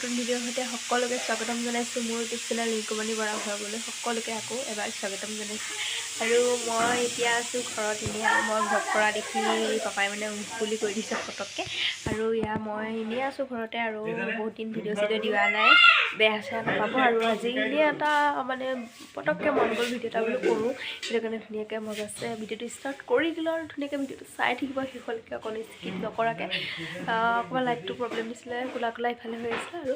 নতুন ভিডিঅ'ৰ সৈতে সকলোকে স্বাগতম জনাইছোঁ। মোৰ ইউটিউব চেনেল ৰিংকুমণি বৰা ভ্লগলৈ সকলোকে আকৌ এবাৰ স্বাগতম জনাইছোঁ। আৰু মই এতিয়া আছোঁ ঘৰত এনেই, আৰু মই ভ্লগ কৰা দেখি পাপাই মানে মুকলি কৰি দিছে পটককৈ। আৰু মই এনেই আছোঁ ঘৰতে, আৰু বহুত দিন ভিডিঅ' চিডিঅ' দিয়া নাই, বেয়া চেয়া নাপাব। আৰু আজি এনেই এটা মানে পটককৈ মন গ'ল ভিডিঅ' এটা বোলো কৰোঁ, সেইটো কাৰণে ধুনীয়াকৈ মজাছে ভিডিঅ'টো ষ্টাৰ্ট কৰি দিলোঁ। আৰু ধুনীয়াকৈ ভিডিঅ'টো চাই থাকিব শেষলৈকে, অকণ স্কিপ নকৰাকৈ। অকণমান লাইটটো প্ৰব্লেম দিছিলে, কোলা কোলা ইফালে হৈ আছে। আৰু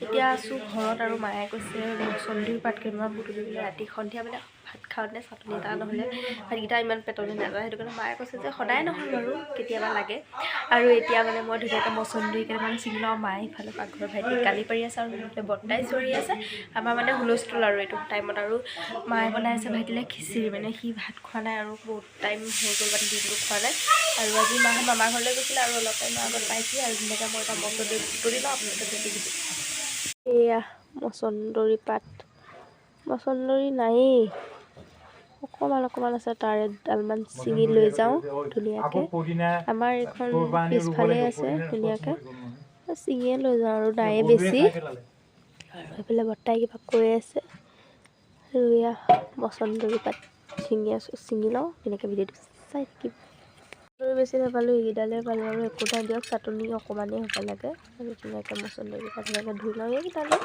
এতিয়া আছোঁ ঘৰত, আৰু মায়ে কৈছে মচন্দৰী পাত কেইটামান বুটলি দিলে ৰাতি সন্ধিয়া মানে ভাত খাওঁতে চাটনি এটা নহ'লে ভাতকেইটা ইমান পেটলৈ নাযায়, সেইটো কাৰণে মায়ে কৈছে যে সদায় নহয় বাৰু, কেতিয়াবা লাগে। আৰু এতিয়া মানে মই ধুনীয়াকৈ মচন্দৰী কেইটামান ছিঙি লওঁ। মায়ে ইফালে পাকঘৰৰ ভাইটিক গালি পাৰি আছে, আৰু বৰ্তাই চৰি আছে। আমাৰ মানে হুলস্থুল আৰু এইটো টাইমত। আৰু মায়ে বনাই আছে ভাইটিলে খিচিৰি, মানে সি ভাত খোৱা নাই আৰু বহুত টাইম হৈ গ'ল, মানে দিনটো খোৱা নাই। আৰু আজি মায়ে মামাৰ ঘৰলৈ গৈছিলে, আৰু অলপ টাইমৰ আগত পাইছে। আৰু ধুনীয়াকৈ মই এটা মচন্দৰী বুটলি লওঁ, আপোনালোকে দেখিছোঁ। এয়া মচন্দৰী পাত, মচন্দৰী নায়েই, অকণমান অকণমান আছে, তাৰে এডালমান ছিঙি লৈ যাওঁ ধুনীয়াকৈ। আমাৰ এইখন পিছফালে আছে, ধুনীয়াকৈ ছিঙিয়ে লৈ যাওঁ, আৰু নায়েই বেছি। আৰু এইফালে বৰ্তাই কিবা কৈ আছে, আৰু এয়া মচন্দৰী পাত ছিঙি লওঁ, ধুনীয়াকৈ ভিডিঅ'টো চাই থাকিম। বেছি নাপালোঁ, এইকেইডালে পালোঁ, আৰু একো নাই দিয়ক, চাটনি অকণমানেই হ'ব লাগে। আৰু ধুনীয়াকৈ মচন্দৰীকেইটা ধুনীয়াকৈ ধুই লওঁ, এইকেইটালৈ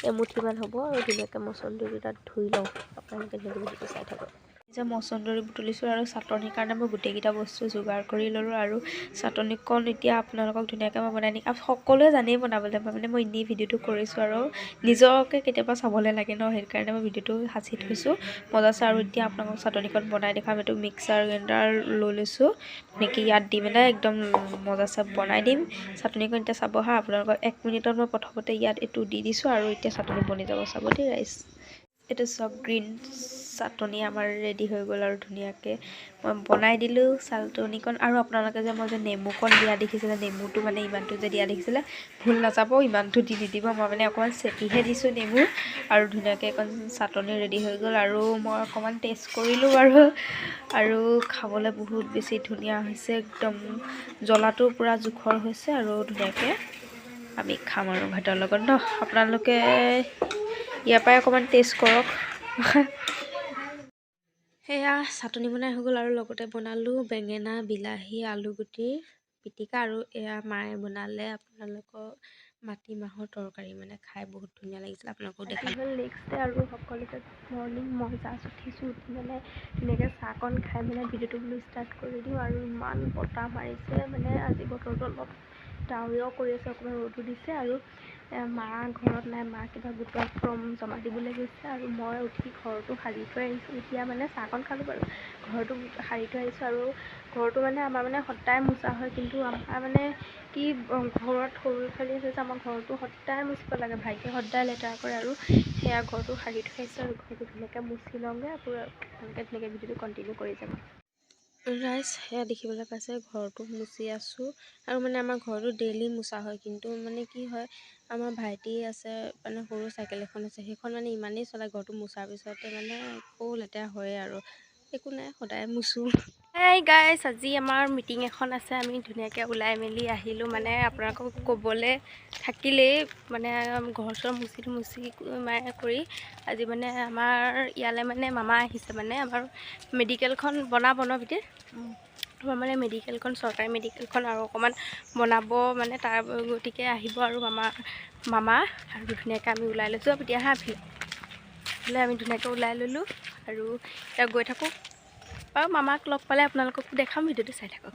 এমুঠিমান হ'ব। আৰু ধুনীয়াকৈ মচন্দৰীকেইটা ধুই লওঁ, আপোনালোকে ধুনীয়াকৈ ভিডিঅ'টো চাই থাকক। যে মচন্দৰী বুটলিছোঁ, আৰু চাটনিৰ কাৰণে মই গোটেইকেইটা বস্তু যোগাৰ কৰি ল'লোঁ। আৰু চাটনিকণ এতিয়া আপোনালোকক ধুনীয়াকৈ মই বনাই দিম। আৰু সকলোৱে জানেই বনাবলৈ, মানে মই এনেই ভিডিঅ'টো কৰিছোঁ, আৰু নিজকে কেতিয়াবা চাবলৈ লাগে ন, সেইকাৰণে মই ভিডিঅ'টো সাঁচি থৈছোঁ মজাছে। আৰু এতিয়া আপোনালোকক চাটনিকণ বনাই দেখাম। এইটো মিক্সাৰ গ্ৰাইণ্ডাৰ লৈ লৈছোঁ, নেকি ইয়াত দি মানে একদম মজাছে বনাই দিম চাটনিকণ। এতিয়া চাব হা, আপোনালোকৰ 1 মিনিটত মই প্ৰথমতে ইয়াত এইটো দি দিছোঁ, আৰু এতিয়া চাটনি বনি যাব, চাব দেই ৰাইজ। এইটো চব গ্ৰীণ চাটনি আমাৰ ৰেডি হৈ গ'ল, আৰু ধুনীয়াকৈ মই বনাই দিলোঁ চাটনিকণ। আৰু আপোনালোকে যে মই যে নেমুকণ দিয়া দেখিছিলে, নেমুটো মানে ইমানটো যে দিয়া দেখিছিলে, ভুল নাযাব, ইমানটো দি নিদিব। মই মানে অকণমান চেপিহে দিছোঁ নেমু, আৰু ধুনীয়াকৈ এখন চাটনি ৰেডি হৈ গ'ল। আৰু মই অকণমান টেষ্ট কৰিলোঁ বাৰু, আৰু খাবলৈ বহুত বেছি ধুনীয়া হৈছে, একদম জ্বলাটো পূৰা জোখৰ হৈছে। আৰু ধুনীয়াকৈ আমি খাম আৰু ভাতৰ লগত ন, আপোনালোকে ইয়াৰ পৰাই অকণমান টেষ্ট কৰক। সেয়া চাটনি বনাই হৈ গ'ল, আৰু লগতে বনালোঁ বেঙেনা, বিলাহী, আলুগুটিৰ পিটিকা। আৰু এয়া মায়ে বনালে আপোনালোকৰ মাটিমাহৰ তৰকাৰী, মানে খাই বহুত ধুনীয়া লাগিছিলে, আপোনালোকক দেখালোঁ। নেক্সট ডে, আৰু সকলোকে মৰ্ণিং মই জাষ্ট উঠিছোঁ, উঠি মানে ধুনীয়াকৈ চাহকণ খাই মানে ভিডিঅ'টো বোলো ষ্টাৰ্ট কৰি দিওঁ। আৰু ইমান বতাহ মাৰিছে, মানে আজি বতৰটো অলপ ডাৱৰীয়াও কৰি আছে, অকণমান ৰ'দো দিছে। আৰু মা ঘৰত নাই, মা কিবা গোটৰ ফৰ্ম জমা দিবলৈ গৈছে। আৰু মই উঠি ঘৰটো সাৰি থৈ আহিছোঁ, এতিয়া মানে চাহকণ খালোঁ বাৰু, ঘৰটো সাৰি থৈ আহিছোঁ। আৰু ঘৰটো মানে আমাৰ মানে সদায় মোচা হয়, কিন্তু আমাৰ মানে কি ঘৰত সৰু ছোৱালী আছে যে, আমাৰ ঘৰটো সদায় মুচিব লাগে, ভাইটিয়ে সদায় লেতেৰা কৰে। আৰু সেয়া ঘৰটো সাৰি থৈ আহিছোঁ, আৰু ঘৰটো ধুনীয়াকৈ মুচি লওঁগৈ, আকৌ আপোনালোকে ধুনীয়াকৈ ভিডিঅ'টো কণ্টিনিউ কৰি যাব। ৰাইজ সেয়া দেখিবলৈ পাইছে, ঘৰটো মুচি আছোঁ। আৰু মানে আমাৰ ঘৰটো ডেইলি মোচা হয়, কিন্তু মানে কি হয়, আমাৰ ভাইটি আছে, মানে সৰু চাইকেল এখন আছে, সেইখন মানে ইমানেই চলাই, ঘৰটো মোচাৰ পিছতে মানে আকৌ লেতেৰা হয়ে। আৰু একো নাই, সদায় মুচোঁ। হেই গাইছ, আজি আমাৰ মিটিং এখন আছে, আমি ধুনীয়াকৈ ওলাই মেলি আহিলোঁ। মানে আপোনালোকক ক'বলৈ থাকিলেই, মানে ঘৰ চৰ মুচি মায়ে কৰি আজি মানে আমাৰ ইয়ালৈ মানে মামা আহিছে, মানে আমাৰ মেডিকেলখন বনাব ন ভিতৰত, আমাৰ মানে মেডিকেলখন, চৰকাৰী মেডিকেলখন আৰু অকণমান বনাব, মানে তাৰ গতিকে আহিব আৰু মামা। আৰু ধুনীয়াকৈ আমি ওলাই লৈছোঁ, এতিয়া হা বোলে আমি ধুনীয়াকৈ ওলাই ল'লোঁ, আৰু এতিয়া গৈ থাকোঁ। আৰু মামাক লগ পালে আপোনালোককো দেখাম, ভিডিঅ'টো চাই থাকক।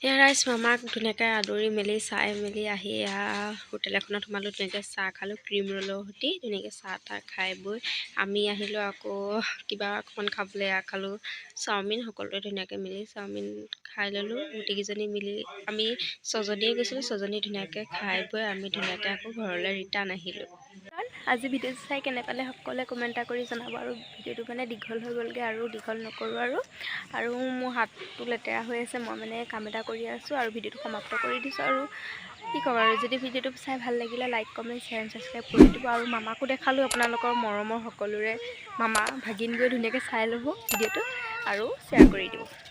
এয়া ৰাইজ, মামাক ধুনীয়াকৈ আদৰি মেলি চাই মেলি আহি এয়া হোটেল এখনত সোমালোঁ, ধুনীয়াকৈ চাহ খালোঁ, ক্ৰীম ৰোলৰ সৈতে ধুনীয়াকৈ চাহ তাহ খাই বৈ আমি আহিলোঁ আকৌ কিবা অকণমান খাবলৈ। এয়া খালোঁ চাওমিন, সকলোৱে ধুনীয়াকৈ মিলি চাওমিন খাই ল'লোঁ, গোটেইকেইজনী মিলি আমি 6জনীয়ে গৈছিলোঁ, 6জনী ধুনীয়াকৈ খাই বৈ আমি ধুনীয়াকৈ আকৌ ঘৰলৈ ৰিটাৰ্ণ আহিলোঁ। আজি ভিডিঅ'টো চাই কেনে পালে সকলোৱে কমেণ্ট এটা কৰি জনাব। আৰু ভিডিঅ'টো মানে দীঘল হৈ গ'লগৈ, আৰু দীঘল নকৰোঁ। আৰু মোৰ হাতটো লেতেৰা হৈ আছে, মই মানে কাম এটা কৰি আছোঁ আৰু ভিডিঅ'টো সমাপ্ত কৰি দিছোঁ। আৰু কি ক'ম আৰু, যদি ভিডিঅ'টো চাই ভাল লাগিলে like comment share and subscribe কৰি দিব। আৰু মামাকো দেখালোঁ, আপোনালোকৰ মৰমৰ সকলোৰে মামা ভাগিন গৈ ধুনীয়াকৈ চাই ল'ব ভিডিঅ'টো আৰু শ্বেয়াৰ কৰি দিব।